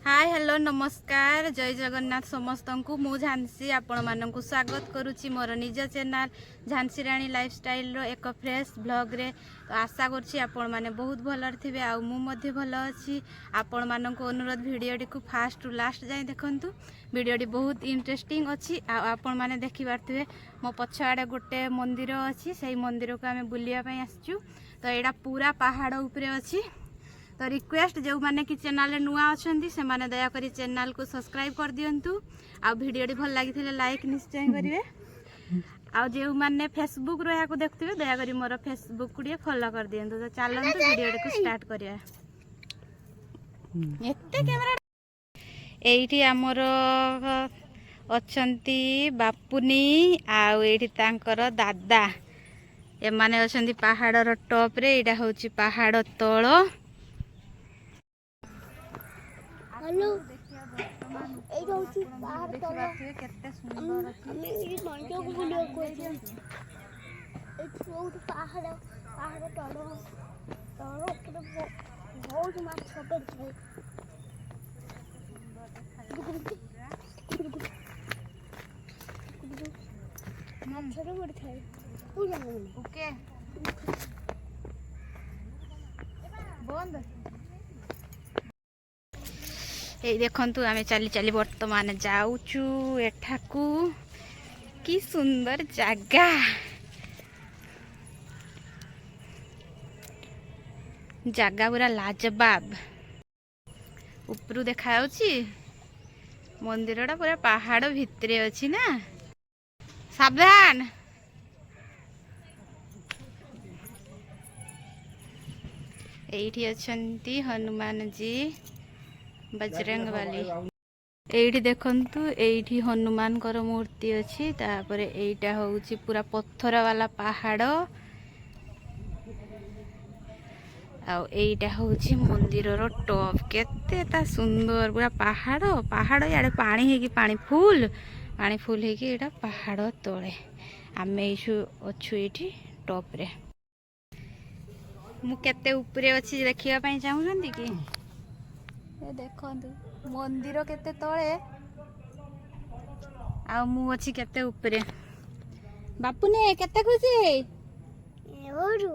Hi hello नमस्कार जय जगन्नाथ समस्त को मु झांसी आपण मानक स्वागत करुच्ची मोर निज चैनल झांसी राणी लाइफस्टाइल रो एक फ्रेश ब्लॉग रे। तो आशा करुच्ची आपण माने बहुत भल थे आ मुझे भल अच्छी। आपण मानक अनुरोध वीडियोटी को फास्ट टू लास्ट जाए देखंतु। वीडियोटी बहुत इंटरेस्टिंग अच्छी आपण माने देखि पारथिबे मो पछआडे गोटे मंदिर अच्छी से मंदिर को आमे बुलिया पई आसचू। तो एडा पूरा पहाड़ ऊपर अच्छी। तो रिक्वेस्ट जो मैंने कि चैनल नुआ अच्छा से मैंने दयाकोरी चैनल को सब्सक्राइब कर दिंतु। आ वीडियो भल लगी लाइक निश्चय करेंगे। आ जो मैंने फेसबुक रो या देखते दयाकोरी मोर फेसबुक को फॉलो कर दिंतु। तो चलते वीडियो को स्टार्ट करिया। एते कैमरा एठी आमर अछंती बापुनी आ एठी तांकर दादा एमाने अछंती पहाड़ टॉप रे। एटा होची पहाड़ तळ। हेलो ए जाउची बाहर तल केते सुंदर अछि। हम ई मंजो को बुलियो को ए बहुत पहाड़ पहाड़ तल तल ऊपर बहुत माछ छोटे छै। माछ छोटे बड़ छै पूरा ओके बंद। ये देखंतु आमे चली चली वर्तमान जाऊचु एठाकू। की सुंदर जगह जगह पूरा लाजवाब। ऊपर देखा मंदिरटा पूरा पहाड़ भितरे अच्छी ना। सावधान एठी अछंती हनुमान जी बजरंग वाली। एठी देखंतु एठी हनुमान कर मूर्ति अच्छी। तापर एटा होउची पूरा पत्थर वाला पहाड़ आ एटा होउची मंदिर रो टॉप। केते ता सुंदर पूरा पहाड़ पहाड़ याडे पानी है कि पानी फुल है कि एटा पहाड़ तळे। आमे इछु अछु एठी टॉप रे। मु केते ऊपरे अछि देखिया पई चाहुचंती कि ए देखंतु मंदिर केते तळे आ मु अछि केते ऊपरे। बापुने केते खुशी ए ओरु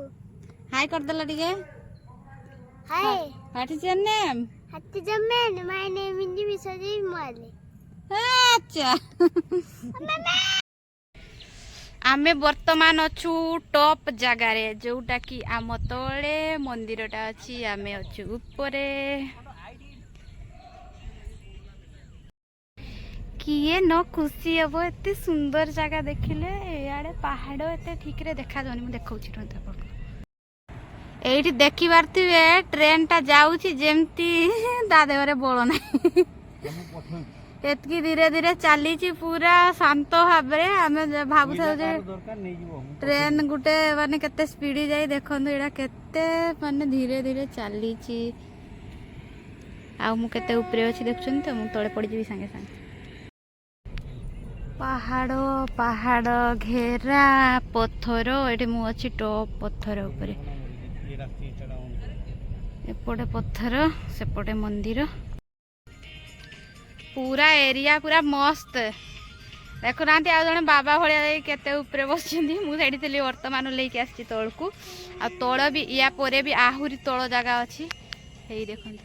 हाय कर दला टिके। Hi what is your name? हत्ती जमेन माय नेम इज विसरी माले। अच्छा आमे वर्तमान अछु टॉप जगार जोटा कि आम तले मंदिरटा अच्छी। आमे अछु ऊपरे। किए न खुशी हम एते सुंदर जगह देखिले। याडे पहाड़ एते ठीक रे देखा जाउनी। मु देखौछि रहत आपन एठी देखि पारथिबे ट्रेन टा जाउछि जेमती दा देवरे बोल नाही। एतकी धीरे धीरे चली पूरा शांत भाव में। आम भावु जे ट्रेन गुटे माने केते स्पीड जाई देखंतु एडा केते माने धीरे धीरे चली। आ मु केते ऊपरे अछि देखछन त मु तळे पड़ी जीवी संगे संगे। पहाड़ पहाड़ घेरा पत्थर एठी मु अछि टॉप पत्थर ऊपरे। एपटे पत्थर सेपटे मंदिर पूरा एरिया पूरा मस्त। देखु ना आ जने बाबा भलिया केते ऊपरे बसछिंदी। मु सेठी थली वर्तमान लेके आछि तळकू। आ तळ भी या परे भी आहुरी तळ जगह अछि। हेई देखंतु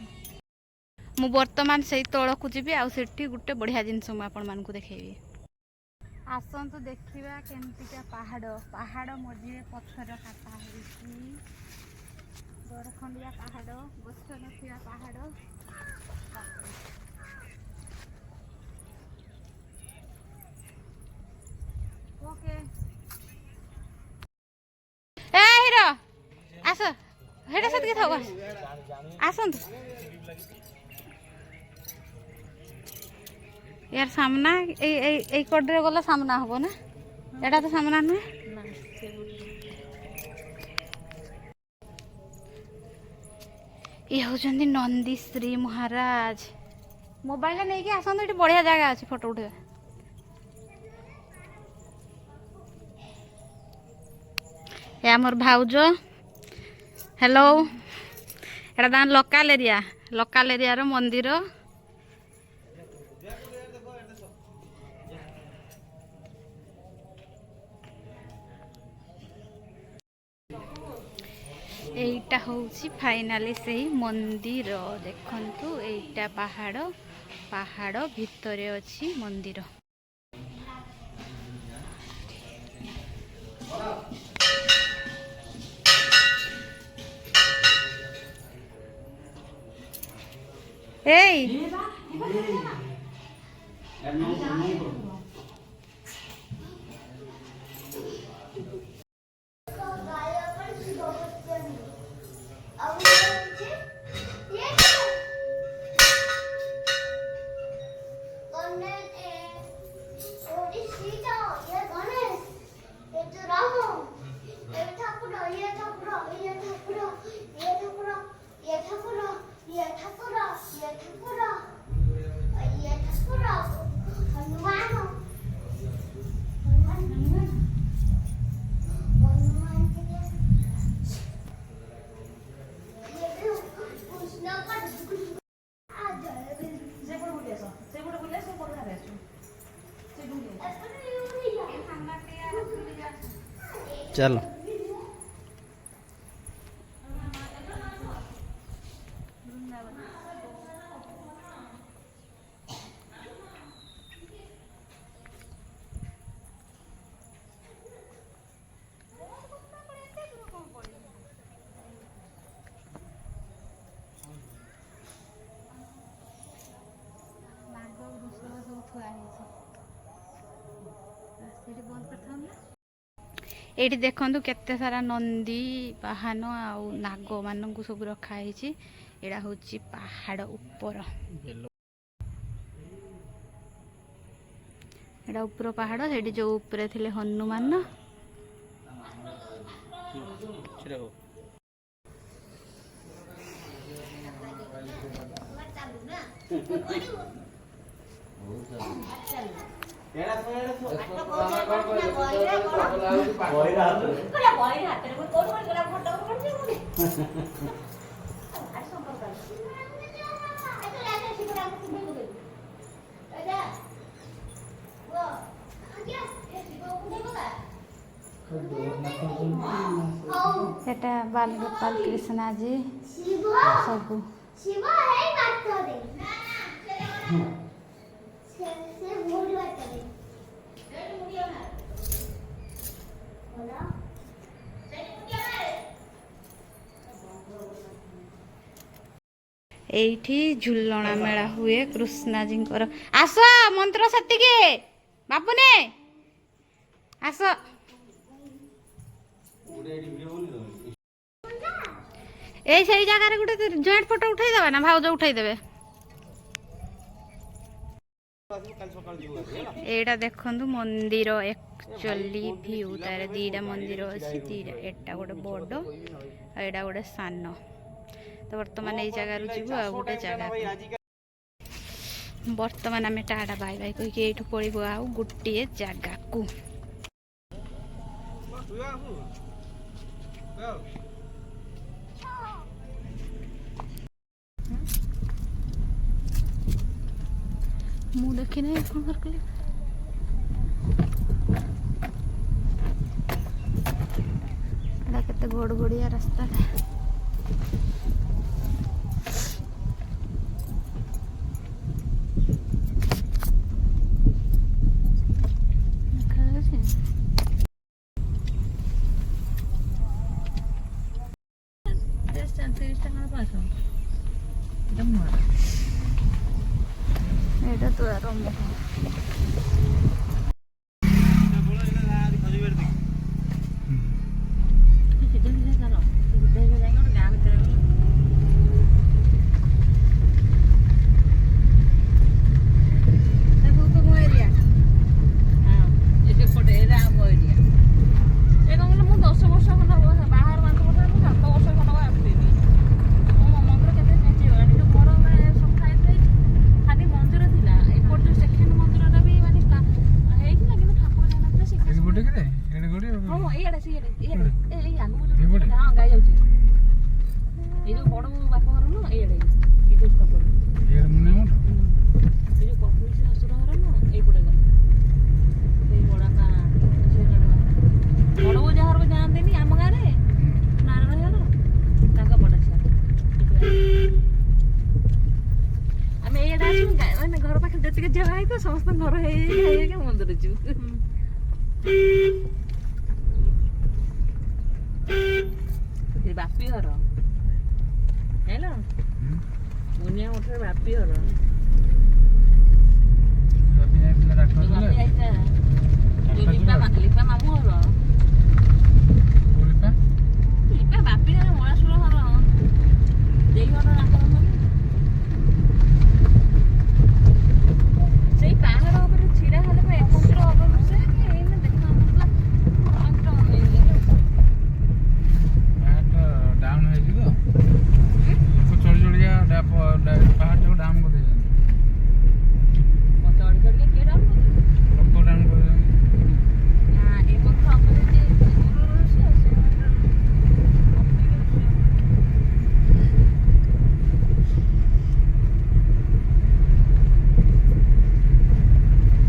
मु वर्तमान सेई तळकू जीबी। आ सेठी गुटे बढ़िया जिंस मु आपन मानकू देखेबी। आसंतु देखिबा केमतिका पहाड़ पहाड़ मझे पत्थर काटा होईची। दरखंडिया पहाड़ गछ नथिया पहाड़। ओके ए हिरो आस हेडा सत के थाव आसंतु यार सामना ए कोडरे गला सामना हबो ना। एडा तो सामना न ये होचंदी नंदी श्री महाराज। मोबाइल नहीं कि आसंतु एठी बढ़िया जगह अछि फोटो उठे। ये आमर भाउज हेलो एटा लोकल एरिया रो मंदिर এইটা হଉଛି ଫାଇନାଲି ସେଇ ମନ୍ଦିର। ଦେଖନ୍ତୁ ଏଇଟା ପାହାଡ଼, ପାହାଡ଼ ଭିତରେ ଅଛି ମନ୍ଦିର। ଏଇ चलो ଏଇଠି ଦେଖନ୍ତୁ କେତେ ସାରା ନନ୍ଦୀ ବାହନ ଆଉ ନାଗ ମାନଙ୍କୁ ସବୁ ରଖା ହେଇଛି। ଏଇଟା ହଉଛି ପାହାଡ଼ ଉପର, ଏଇଟା ଉପର ପାହାଡ଼। ସେଇଠି ଯୋଉ ଉପରେ ଥିଲେ ହନୁମାନ। এটা ବାଲଗୋପାଳ କୃଷ୍ଣାଜୀ ସବୁ। ଏଇଠି ଝୁଲଣା ମେଳା ହୁଏ କୃଷ୍ଣାଜୀଙ୍କର। ଆସ ମନ୍ତ୍ର ସେତିକି ବାବୁନେ ଆସ। ଏଇ ସେଇ ଜାଗାରେ ଗୋଟେ ଜଏଣ୍ଟ ଫଟୋ ଉଠେଇଦେବା ନା, ଭାଉଜ ଉଠେଇଦେବେ। ଏଇଟା ଦେଖନ୍ତୁ ମନ୍ଦିର ଏକ୍ଚୁଆଲି ଭିଉ ତାର ଦିଟା ମନ୍ଦିର ଅଛି। ଦିଟା, ଏଟା ଗୋଟେ ବଡ ଆଉ ଏଇଟା ଗୋଟେ ସାନ। ତ ବର୍ତ୍ତମାନ ଏଇ ଜାଗାରୁ ଯିବୁ ଆଉ ଗୋଟେ ଜାଗାକୁ। ବର୍ତ୍ତମାନ ଆମେ ଟାଟା ବାଇ ବାଇ କହିକି ଏଇଠୁ ପଳେଇବୁ ଆଉ ଗୋଟିଏ ଜାଗାକୁ। ମୁଁ ଦେଖିନି କଣ କରିଲି। ଏଟା କେତେ ଗୋଡଗୋଡିଆ ରାସ୍ତାଟା। এটা তো আরম্ভ। ଟିକେ ଝିଅ ହେଇଥିବ ସମସ୍ତଙ୍କ ଘର ହେଇକା ମନ୍ଦିର ଯିବୁ। ବାପି ଘର ହେଲା ମୁନିଆ ମଠରେ ବାପି ଘର ଲିପା ମାମୁଁ ଘର ଲିପା ବାପି ଘର ମଳାସୁର ଘର ଦେଇ ଘର ସେଇ ପାହାଡ ଉପରେ ଛିଡା ହେଲେ ଏକ ମନ୍ଦିର ହବ ସେ ଏଇନା ଦେଖା ଡାଉନ ହେଇଛି ତ ଲୋକ ଚଢି ଚଢିକା ପାହାଡ଼ଟାକୁ ଡାଉନ କରିଦେଇଛନ୍ତି। ଚଢି ଚଢିକା କିଏ ଡାଉନ ଲୋକ ଡାଉନ କରିଦେଇଛନ୍ତି। ଏ ମନ୍ଦିର ଅପର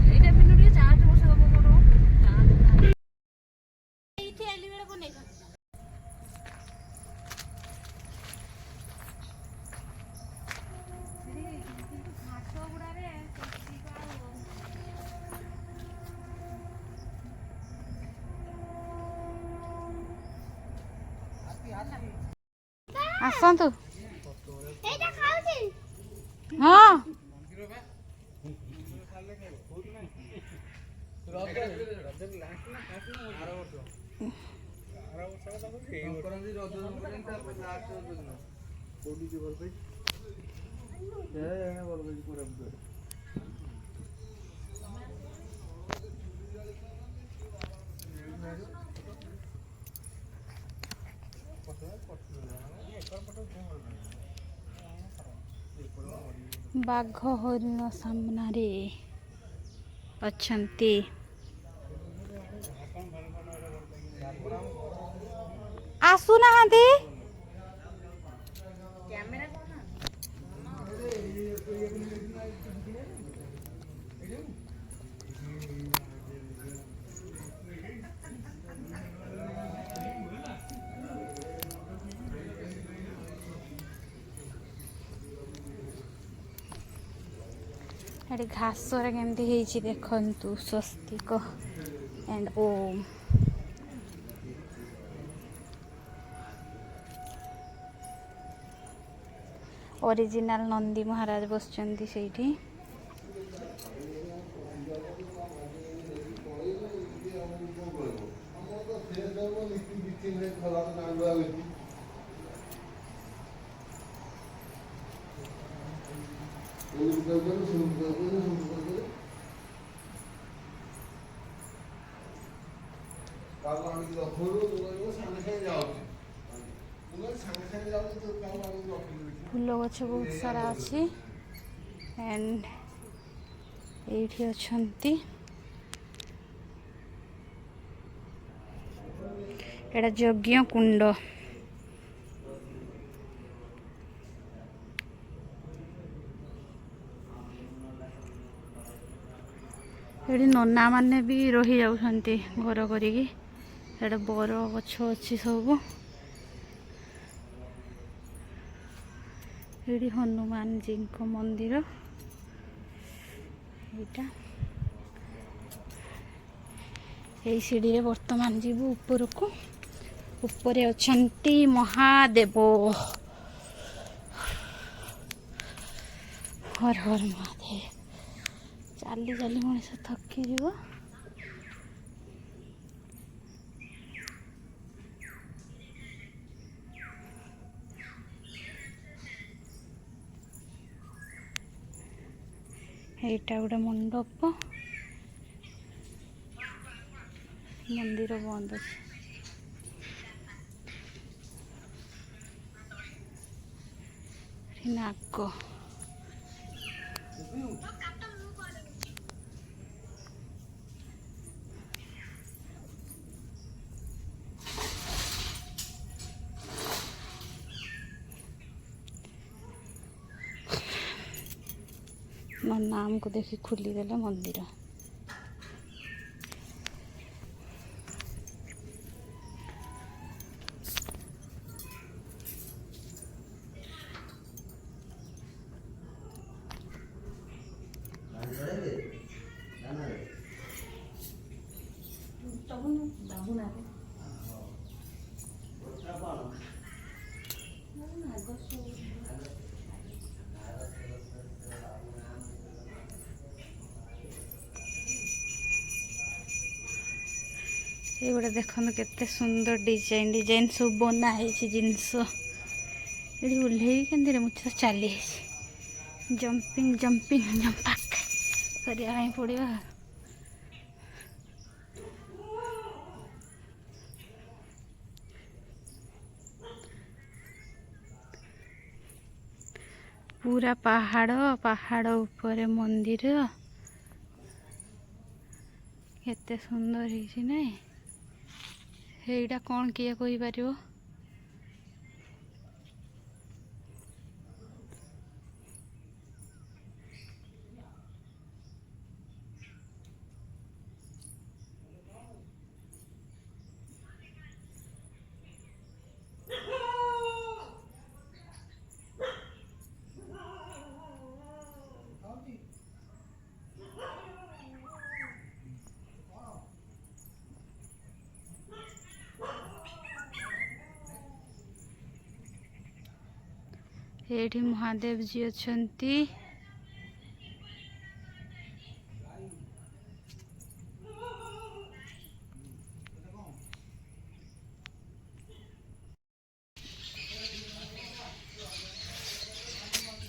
ଏଇଟା କିନ୍ତୁ ଟିକେ ଚାର୍ଜ ବସେଇ ହବ ମୋର ଏଇଠି ଆଇଲି ବେଳେ ବନେଇଛ ଘାସ ଗୁଡାରେ ଆସନ୍ତୁ ଏଇଟା ଖାଉଛି ହଁ ବାଘ ହରିଣ ସାମ୍ନାରେ ଅଛନ୍ତି। ଆସୁନାହାନ୍ତି କ୍ୟାମେରା କଣ ଏଠି ଘାସରେ କେମିତି ହେଇଛି ଦେଖନ୍ତୁ ସ୍ୱସ୍ତିକ ଏଣ୍ଡ ଓମ୍ ଅରିଜିନାଲ ନନ୍ଦୀ ମହାରାଜ ବସିଛନ୍ତି ସେଇଠି। ଫୁଲ ଗଛ ବହୁତ ସାରା ଅଛି ଏଣ୍ଡ ଏଇଠି ଅଛନ୍ତି। ଏଟା ଯଜ୍ଞ କୁଣ୍ଡ। ଏଠି ନନା ମାନେ ବି ରହି ଯାଉଛନ୍ତି ଘର କରିକି। ଏଟା ବର ଗଛ ଅଛି ସବୁ। ଏଠି ହନୁମାନଜୀଙ୍କ ମନ୍ଦିର ଏଇଟା। ଏଇ ସିଡ଼ିରେ ବର୍ତ୍ତମାନ ଯିବୁ ଉପରକୁ। ଉପରେ ଅଛନ୍ତି ମହାଦେବ। ହର ହର ମହାଦେବ। ଚାଲି ଚାଲି ମଣିଷ ଥକିଯିବ। এইটা ଗୋଟେ ମଣ୍ଡପ। ମନ୍ଦିର ବନ୍ଦ ଅଛି। ନାଗ ନନା ଆମକୁ ଦେଖି ଖୋଲିଦେଲେ ମନ୍ଦିର। ये गोटे देखो केते सुंदर डिजाइन डिजाइन सब बना है जिनस ये ओह्ल के मुझे चली जंपिंग जंपिंग जंपाक करने पड़ो। पूरा पहाड़ पहाड़ ऊपर मंदिर केते सुंदर है नाई एटा कौन किए कही पारिबो। एठी महादेव जी अछंती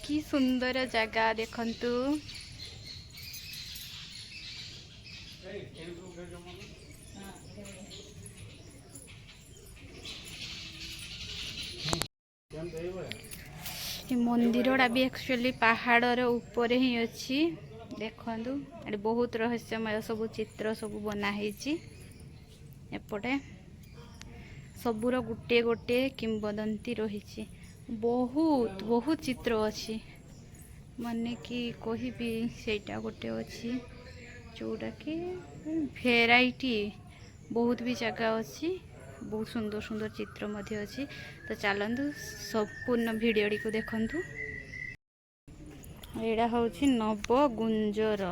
कि सुंदर जगह देखंतु। मंदिरटा भी एक्चुअली पहाड़ ऊपर ही अच्छी देखंतु ये बहुत रहस्यमय सब चित्र सब बनाई एपटे सबूर गोटे गोटे किंवदंती रही बहुत बहुत चित्र अच्छी माने कि कहबी सेटा गोटे अच्छी जोटा कि भेराइटी बहुत भी जगह अच्छी बहुत सुंदर सुंदर चित्र मध्य अच्छी। तो चलतु संपूर्ण वीडियो को देखंतु। एड़ा होछि नवगुंजर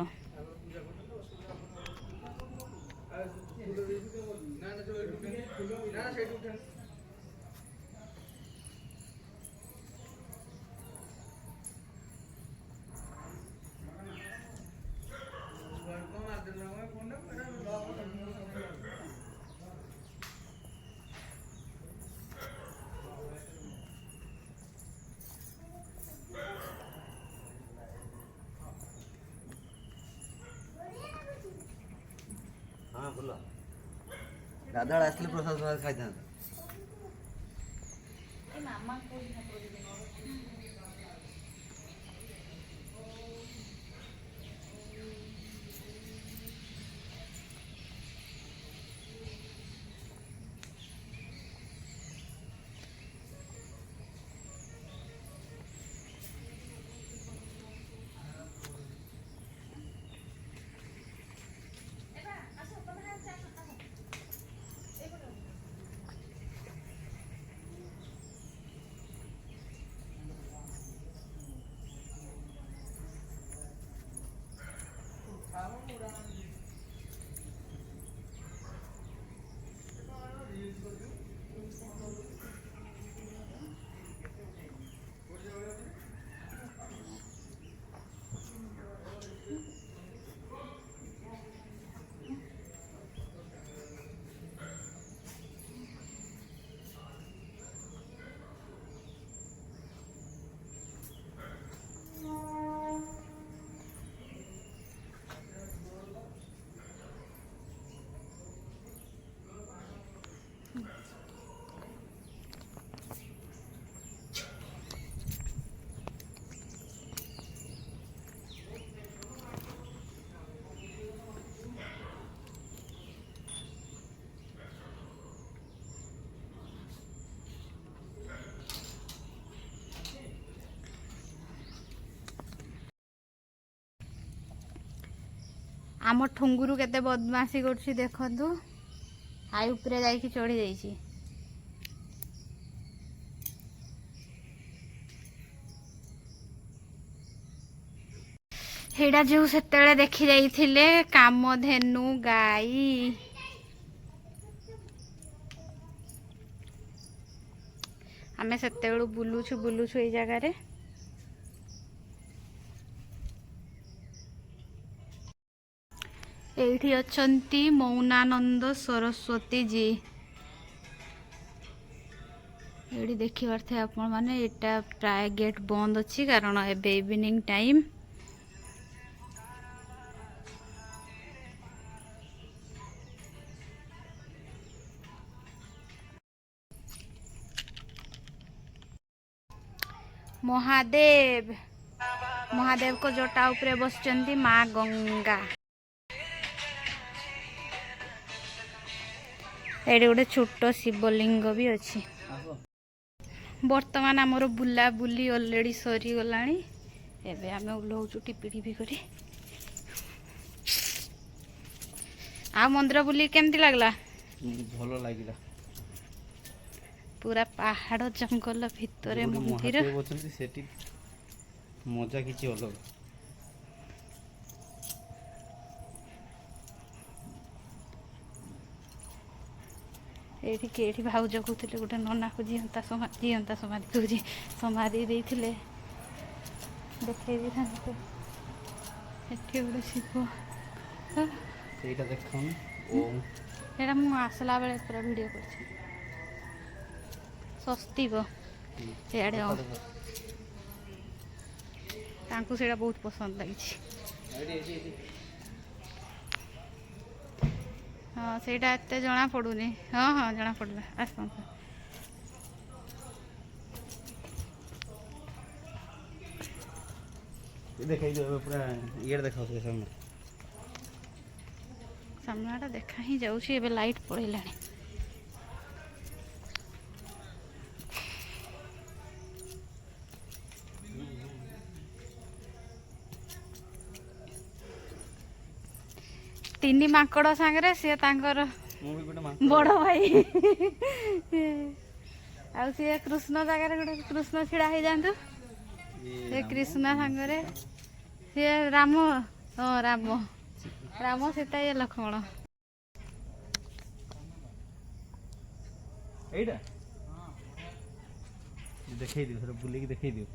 हाँ बोलो दादा आसले प्रसाद खाई था आम ठुंगुरु केते बदमाशी करछि देखंतु आई ऊपर जाइकी चढ़ी जाइछि। हेडा जो सेतेले देखि जाइथिले कामधेनु गाई आमे सेतेलु बुलुछु ए जगह रे ଏଇଠି ଅଛନ୍ତି ମୌନାନନ୍ଦ ସରସ୍ୱତୀ ଜି। ଏଇଠି ଦେଖିପାରୁଥିବେ ଆପଣମାନେ, ଏଇଟା ପ୍ରାୟ ଗେଟ୍ ବନ୍ଦ ଅଛି କାରଣ ଏବେ ଇଭିନିଂ ଟାଇମ୍। ମହାଦେବ को जटा उपरे बसचंती माँ गंगा। एडी गोटे छोट शिवलिंग भी अच्छी। बर्तमान आमर बुला बुली ऑलरेडी सरी गलानी। एबे आमे उलौचु टिपी टिपी करी। आ मंदिर बुली केमती लागला? भलो लागिला। पूरा पहाड़ जंगल भितर मंदिर। सेठी मजा किछि अलग। एठी भाउज कहते गोटे नना को जीवंता समाधि कहूँ समाधि देते देखे गोटे शिव एटा मु आसला बेले पूरा वीडियो कर स्वस्तिक इे से बहुत पसंद लगी। हाँ सेटा एते जना पड़ुनी। हाँ हाँ जना पड़ला। आसंत देखाई दो पूरा ये देखाओ सामने सामनाटा देखा ही जाऊँगी। एबे लाइट पड़ेला। तीन माकड़ सांगरे सी तांकर बड़ भाई आउ सी कृष्ण जगह गोटे कृष्ण छिड़ा हो जातु से कृष्ण सांगरे सी राम। हाँ राम राम सीता ये लक्ष्मण। देखाई दियो थोड़ा बुले की देखाई दियो।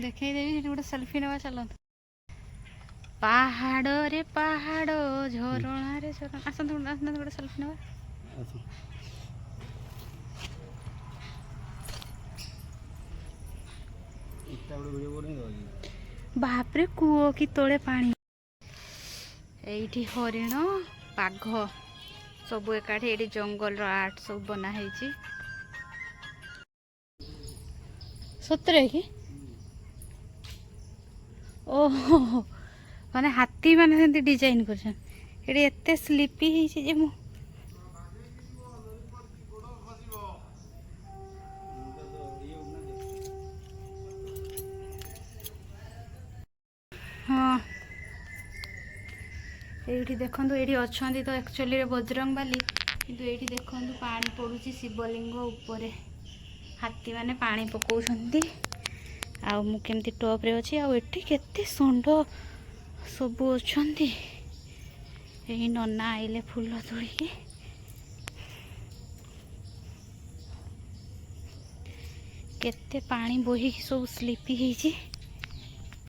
देखाई देवी गोटे सेल्फी नवा चलत। पहाड़ रे पहाड़ झरणा रे झरणा। आसत गोटे सेल्फी नवा। बापरे कूओ की तोले पानी। एठी हरिण बाघ सब एकाठी एठी जंगल आर्ट सब बना है। सतरे कि ओहो माने हाथी माने सेंती डिजाइन करछन। एठी एते स्लीपी हिची जे मु हाँ एठी देखंतु एठी अछंती तो एक्चुअली रे बजरंगबाली किंतु एठी देखंतु पानी पडुची शिवलिंग ऊपर। हाथी माने पानी पकाउछंती। आ मु केमती टॉप रे अछि। आ एठी केते संड सब अछंती। एही नन्ना आइले फूल तोड़ी। केते पानी बोही सब स्लीपी हिची।